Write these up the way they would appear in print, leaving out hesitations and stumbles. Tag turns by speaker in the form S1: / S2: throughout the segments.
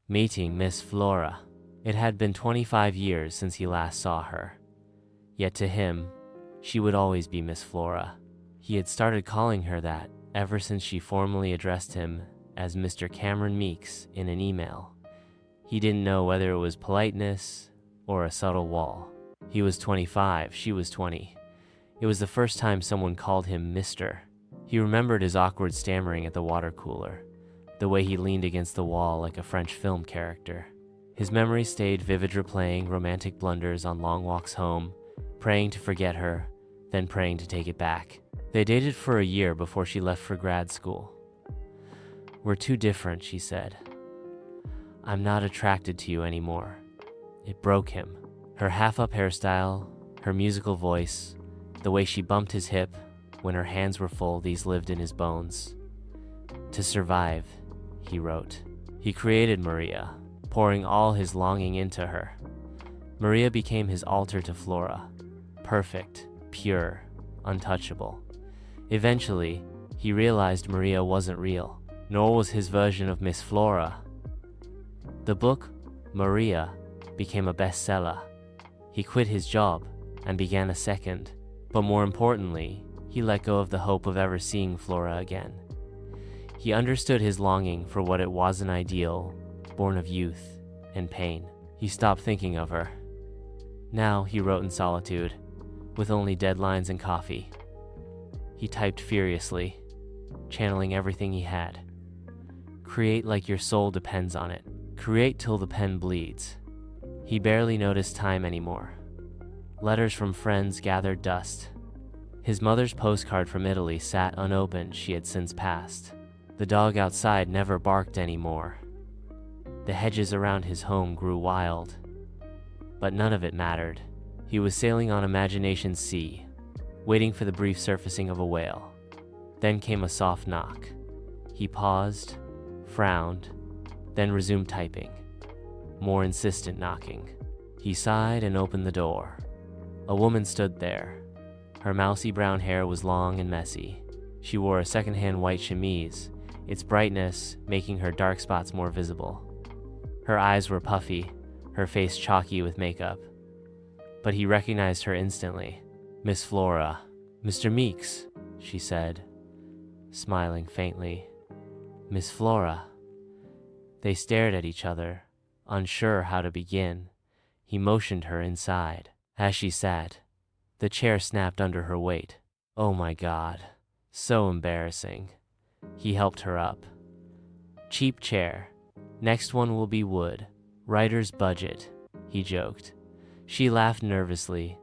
S1: Meeting Miss Flora. It had been 25 years since he last saw her. Yet to him, she would always be Miss Flora. He had started calling her that ever since she formally addressed him as Mr. Cameron Meeks in an email. He didn't know whether it was politeness or a subtle wall. He was 25, she was 20. It was the first time someone called him Mr. He remembered his awkward stammering at the water cooler, the way he leaned against the wall like a French film character. His memory stayed vivid, replaying romantic blunders on long walks home, praying to forget her, then praying to take it back. They dated for a year before she left for grad school. "We're too different," she said. "I'm not attracted to you anymore." It broke him. Her half-up hairstyle, her musical voice, the way she bumped his hip when her hands were full, these lived in his bones. To survive, he wrote. He created Maria, pouring all his longing into her. Maria became his altar to Flora, perfect, pure, untouchable. Eventually, he realized Maria wasn't real, nor was his version of Miss Flora. The book, Maria, became a bestseller. He quit his job and began a second, but more importantly, he let go of the hope of ever seeing Flora again. He understood his longing for what it was, an ideal, born of youth and pain. He stopped thinking of her. Now he wrote in solitude, with only deadlines and coffee. He typed furiously, channeling everything he had. Create like your soul depends on it. Create till the pen bleeds. He barely noticed time anymore. Letters from friends gathered dust. His mother's postcard from Italy sat unopened. She had since passed. The dog outside never barked anymore. The hedges around his home grew wild. But none of it mattered. He was sailing on imagination's sea, waiting for the brief surfacing of a whale. Then came a soft knock. He paused, frowned, then resumed typing. More insistent knocking. He sighed and opened the door. A woman stood there. Her mousy brown hair was long and messy. She wore a secondhand white chemise, its brightness making her dark spots more visible. Her eyes were puffy, her face chalky with makeup. But he recognized her instantly. "Miss Flora." "Mr. Meeks," she said, smiling faintly. "Miss Flora." They stared at each other, unsure how to begin. He motioned her inside. As she sat, the chair snapped under her weight. Oh my God, so embarrassing. He helped her up. "Cheap chair. Next one will be wood. Writer's budget," he joked. She laughed nervously,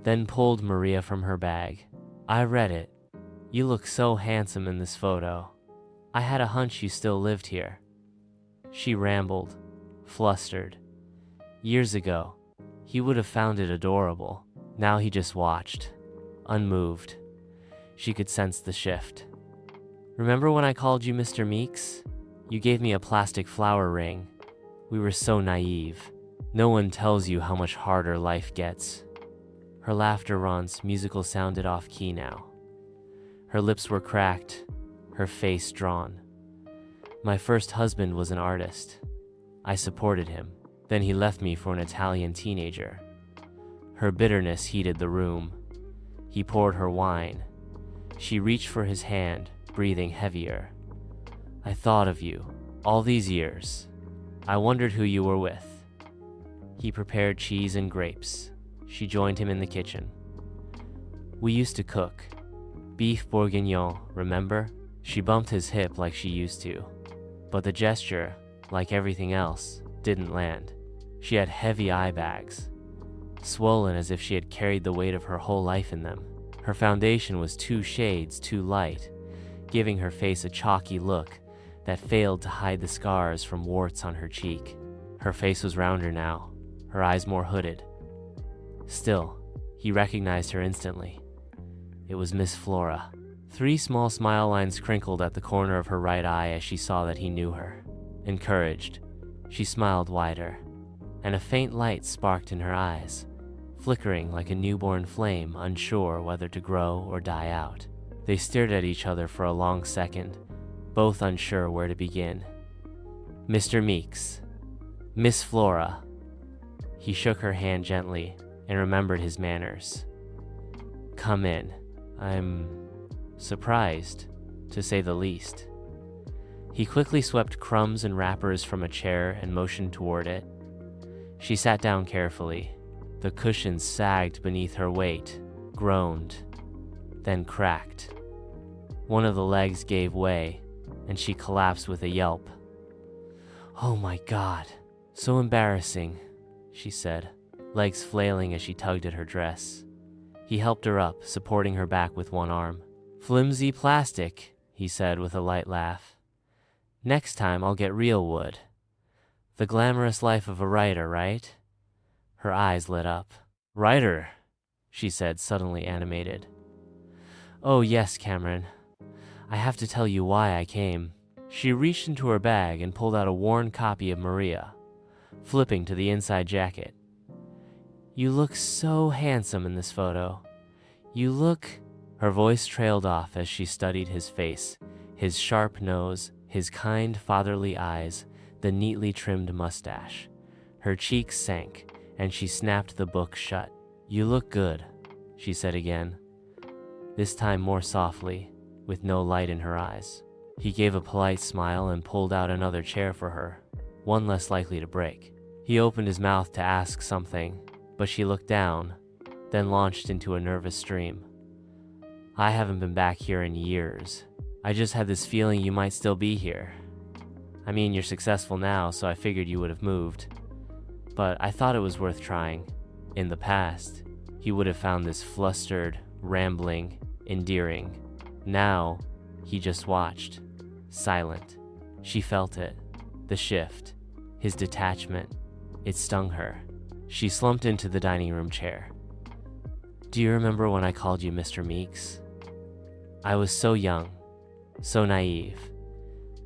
S1: then pulled Maria from her bag. "I read it. You look so handsome in this photo. I had a hunch you still lived here." She rambled, flustered. Years ago, he would have found it adorable. Now he just watched, unmoved. She could sense the shift. "Remember when I called you Mr. Meeks? You gave me a plastic flower ring. We were so naive. No one tells you how much harder life gets." Her laughter once musical sounded off key now. Her lips were cracked, her face drawn. "My first husband was an artist. I supported him. Then he left me for an Italian teenager." Her bitterness heated the room. He poured her wine. She reached for his hand, breathing heavier. "I thought of you, all these years. I wondered who you were with." He prepared cheese and grapes. She joined him in the kitchen. "We used to cook. Beef bourguignon, remember?" She bumped his hip like she used to. But the gesture, like everything else, didn't land. She had heavy eye bags, swollen as if she had carried the weight of her whole life in them. Her foundation was 2 shades too light, giving her face a chalky look that failed to hide the scars from warts on her cheek. Her face was rounder now, her eyes more hooded. Still, he recognized her instantly. It was Miss Flora. 3 small smile lines crinkled at the corner of her right eye as she saw that he knew her. Encouraged, she smiled wider, and a faint light sparked in her eyes, flickering like a newborn flame, unsure whether to grow or die out. They stared at each other for a long second, both unsure where to begin. "Mr. Meeks," Miss Flora. He shook her hand gently and remembered his manners. Come in. I'm surprised, to say the least. He quickly swept crumbs and wrappers from a chair and motioned toward it. She sat down carefully. The cushions sagged beneath her weight, groaned, then cracked. One of the legs gave way, and she collapsed with a yelp. Oh my God, so embarrassing, she said, legs flailing as she tugged at her dress. He helped her up, supporting her back with one arm. Flimsy plastic, he said with a light laugh. Next time I'll get real wood. The glamorous life of a writer, right? Her eyes lit up. Writer, she said, suddenly animated. Oh yes, Cameron. I have to tell you why I came. She reached into her bag and pulled out a worn copy of Maria, flipping to the inside jacket. You look so handsome in this photo. You look... Her voice trailed off as she studied his face, his sharp nose, his kind fatherly eyes, the neatly trimmed mustache. Her cheeks sank, and she snapped the book shut. You look good, she said again, this time more softly, with no light in her eyes. He gave a polite smile and pulled out another chair for her, one less likely to break. He opened his mouth to ask something, but she looked down, then launched into a nervous stream. I haven't been back here in years. I just had this feeling you might still be here. I mean, you're successful now, so I figured you would have moved. But I thought it was worth trying. In the past, he would have found this flustered, rambling, endearing. Now, he just watched, silent. She felt it, the shift, his detachment. It stung her. She slumped into the dining room chair. Do you remember when I called you Mr. Meeks? I was so young, so naive.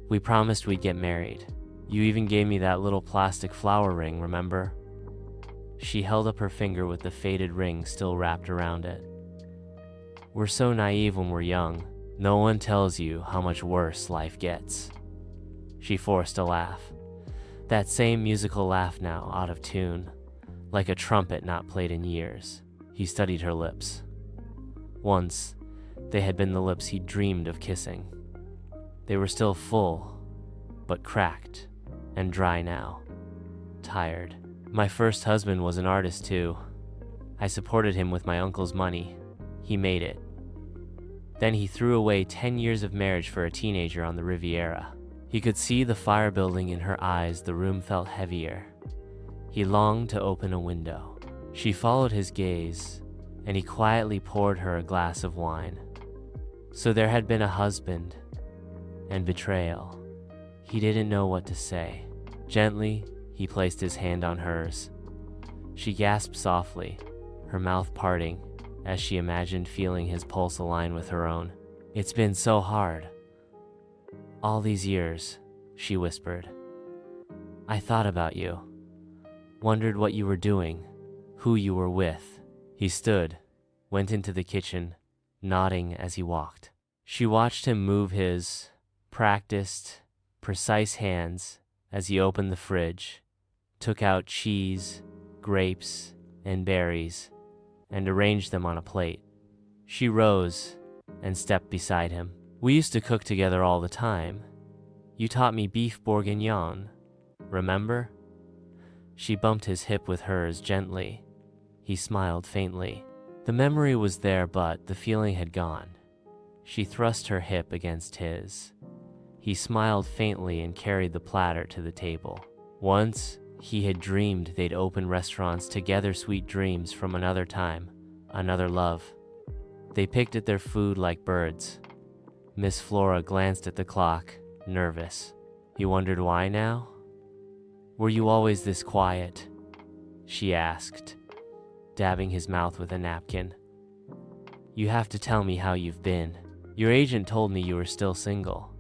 S1: We promised we'd get married. You even gave me that little plastic flower ring, remember? She held up her finger with the faded ring still wrapped around it. We're so naive when we're young. No one tells you how much worse life gets. She forced a laugh. That same musical laugh now, out of tune, like a trumpet not played in years. He studied her lips. Once, they had been the lips he dreamed of kissing. They were still full, but cracked and dry now. Tired. My first husband was an artist too. I supported him with my uncle's money. He made it. Then he threw away 10 years of marriage for a teenager on the Riviera. He could see the fire building in her eyes. The room felt heavier. He longed to open a window. She followed his gaze, and he quietly poured her a glass of wine. So there had been a husband, and betrayal. He didn't know what to say. Gently, he placed his hand on hers. She gasped softly, her mouth parting, as she imagined feeling his pulse align with her own. It's been so hard. All these years, she whispered. I thought about you. Wondered what you were doing, who you were with. He stood, went into the kitchen, nodding as he walked. She watched him move his practiced, precise hands as he opened the fridge, took out cheese, grapes, and berries, and arranged them on a plate. She rose and stepped beside him. We used to cook together all the time. You taught me beef bourguignon, remember? She bumped his hip with hers gently. He smiled faintly. The memory was there, but the feeling had gone. She thrust her hip against his. He smiled faintly and carried the platter to the table. Once, he had dreamed they'd open restaurants together, sweet dreams from another time, another love. They picked at their food like birds. Miss Flora glanced at the clock, nervous. He wondered why now? Were you always this quiet? She asked, dabbing his mouth with a napkin. You have to tell me how you've been. Your agent told me you were still single.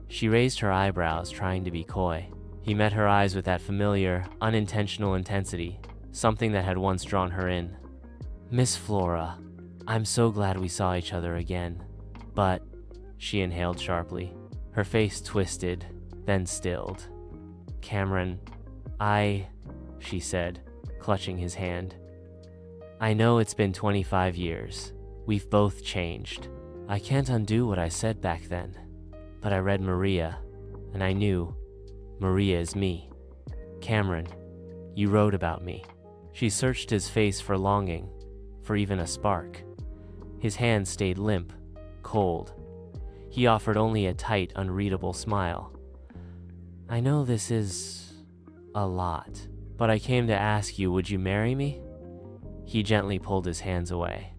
S1: She raised her eyebrows, trying to be coy. He met her eyes with that familiar, unintentional intensity, something that had once drawn her in. Miss Flora, I'm so glad we saw each other again. But, she inhaled sharply. Her face twisted, then stilled. Cameron, She said, clutching his hand. I know it's been 25 years. We've both changed. I can't undo what I said back then. But I read Maria, and I knew Maria is me. Cameron, you wrote about me. She searched his face for longing, for even a spark. His hand stayed limp, cold. He offered only a tight, unreadable smile. I know this is a lot, but I came to ask you, would you marry me? He gently pulled his hands away.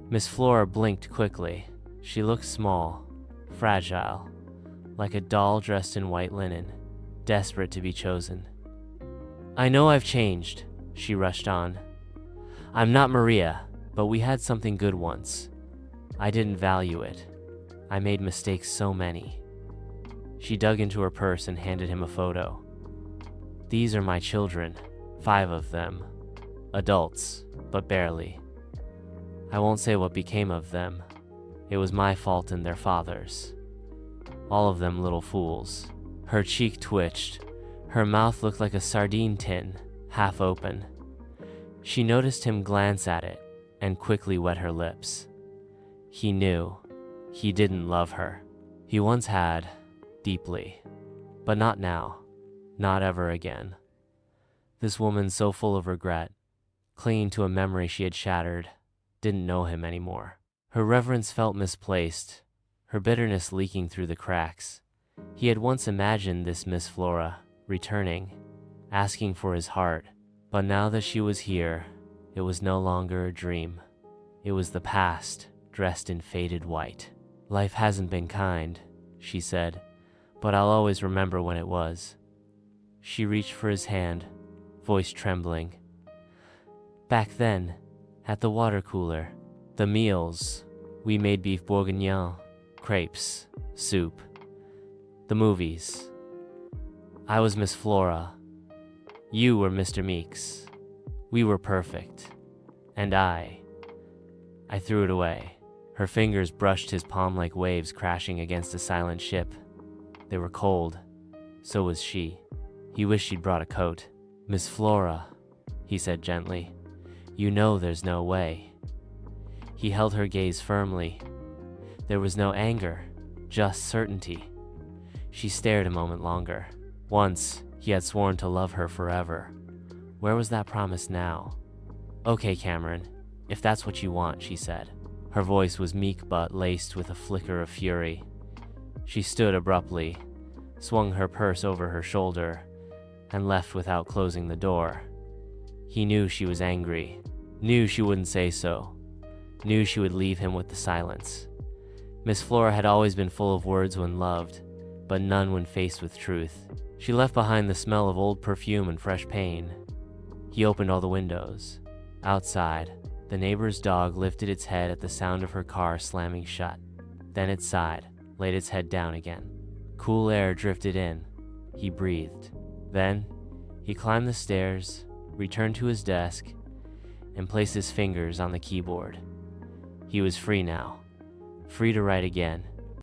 S1: Miss Flora blinked quickly. She looked small, fragile, like a doll dressed in white linen, desperate to be chosen. I know I've changed, she rushed on. I'm not Maria, but we had something good once. I didn't value it. I made mistakes, so many. She dug into her purse and handed him a photo. These are my children, 5 of them. Adults, but barely. I won't say what became of them. It was my fault and their father's. All of them little fools. Her cheek twitched. Her mouth looked like a sardine tin, half open. She noticed him glance at it and quickly wet her lips. He knew he didn't love her. He once had, deeply, but not now, not ever again. This woman, so full of regret, clinging to a memory she had shattered, didn't know him anymore. Her reverence felt misplaced, her bitterness leaking through the cracks. He had once imagined this Miss Flora returning, asking for his heart, but now that she was here, it was no longer a dream. It was the past, dressed in faded white. Life hasn't been kind, she said, but I'll always remember when it was. She reached for his hand, voice trembling. Back then, at the water cooler, the meals, we made beef bourguignon, crepes, soup. The movies. I was Miss Flora. You were Mr. Meeks. We were perfect. And I threw it away. Her fingers brushed his palm like waves crashing against a silent ship. They were cold. So was she. He wished she'd brought a coat. Miss Flora, he said gently, you know there's no way. He held her gaze firmly. There was no anger, just certainty. She stared a moment longer. Once, he had sworn to love her forever. Where was that promise now? Okay, Cameron, if that's what you want, she said. Her voice was meek but laced with a flicker of fury. She stood abruptly, swung her purse over her shoulder, and left without closing the door. He knew she was angry, knew she wouldn't say so, knew she would leave him with the silence. Miss Flora had always been full of words when loved, but none when faced with truth. She left behind the smell of old perfume and fresh pain. He opened all the windows. Outside, the neighbor's dog lifted its head at the sound of her car slamming shut. Then it sighed, laid its head down again. Cool air drifted in. He breathed. Then, he climbed the stairs, returned to his desk, and placed his fingers on the keyboard. He was free now, free to write again,